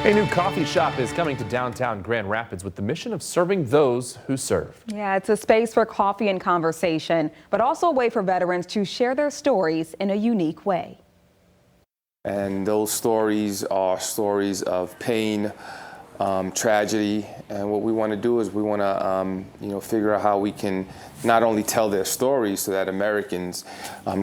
A new coffee shop is coming to downtown Grand Rapids with the mission of serving those who serve. Yeah, it's a space for coffee and conversation, but also a way for veterans to share their stories in a unique way. And those stories are stories of pain, tragedy, and what we want to do is we want to figure out how we can not only tell their stories so that Americans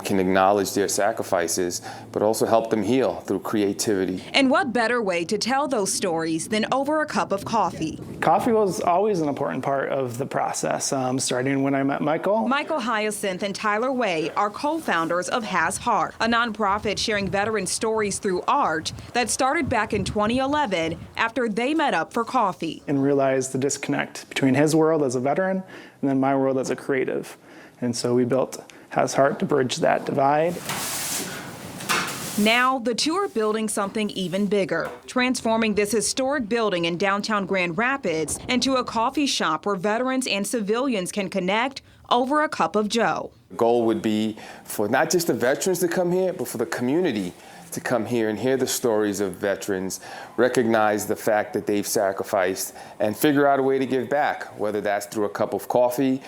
can acknowledge their sacrifices, but also help them heal through creativity. And what better way to tell those stories than over a cup of coffee? Coffee was always an important part of the process, starting when I met Michael. Michael Hyacinth and Tyler Way are co-founders of Has Heart, a nonprofit sharing veteran stories through art that started back in 2011 after they met up for coffee. And realized the disconnect between his world as a veteran and then my world as a creative. And so we built Has Heart to bridge that divide. Now, the two are building something even bigger, transforming this historic building in downtown Grand Rapids into a coffee shop where veterans and civilians can connect over a cup of joe. The goal would be for not just the veterans to come here, but for the community to come here and hear the stories of veterans, recognize the fact that they've sacrificed, and figure out a way to give back, whether that's through a cup of coffee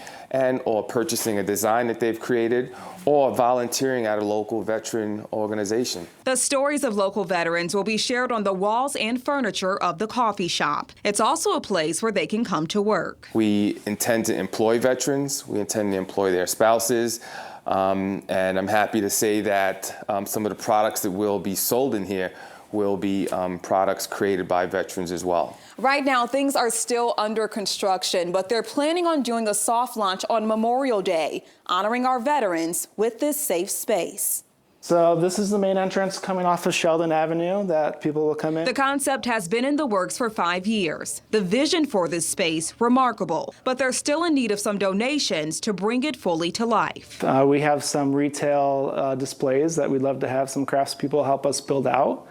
or purchasing a design that they've created, or volunteering at a local veteran organization. The stories of local veterans will be shared on the walls and furniture of the coffee shop. It's also a place where they can come to work. We intend to employ veterans. We intend to employ their spouses. And I'm happy to say that some of the products that will be sold in here will be products created by veterans as well. Right now, things are still under construction, but they're planning on doing a soft launch on Memorial Day, honoring our veterans with this safe space. So this is the main entrance coming off of Sheldon Avenue that people will come in. The concept has been in the works for 5 years. The vision for this space, remarkable, but they're still in need of some donations to bring it fully to life. We have some retail displays that we'd love to have some craftspeople help us build out.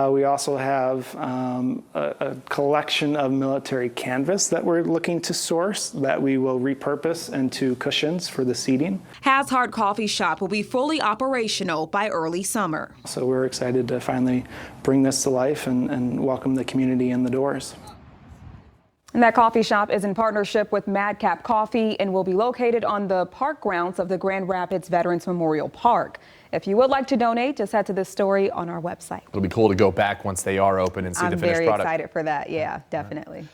We also have a collection of military canvas that we're looking to source that we will repurpose into cushions for the seating. Has Heart Coffee Shop will be fully operational by early summer. So we're excited to finally bring this to life and welcome the community in the doors. And that coffee shop is in partnership with Madcap Coffee and will be located on the park grounds of the Grand Rapids Veterans Memorial Park. If you would like to donate, just head to this story on our website. It'll be cool to go back once they are open and see the finished product. I'm very excited for that. Yeah, definitely.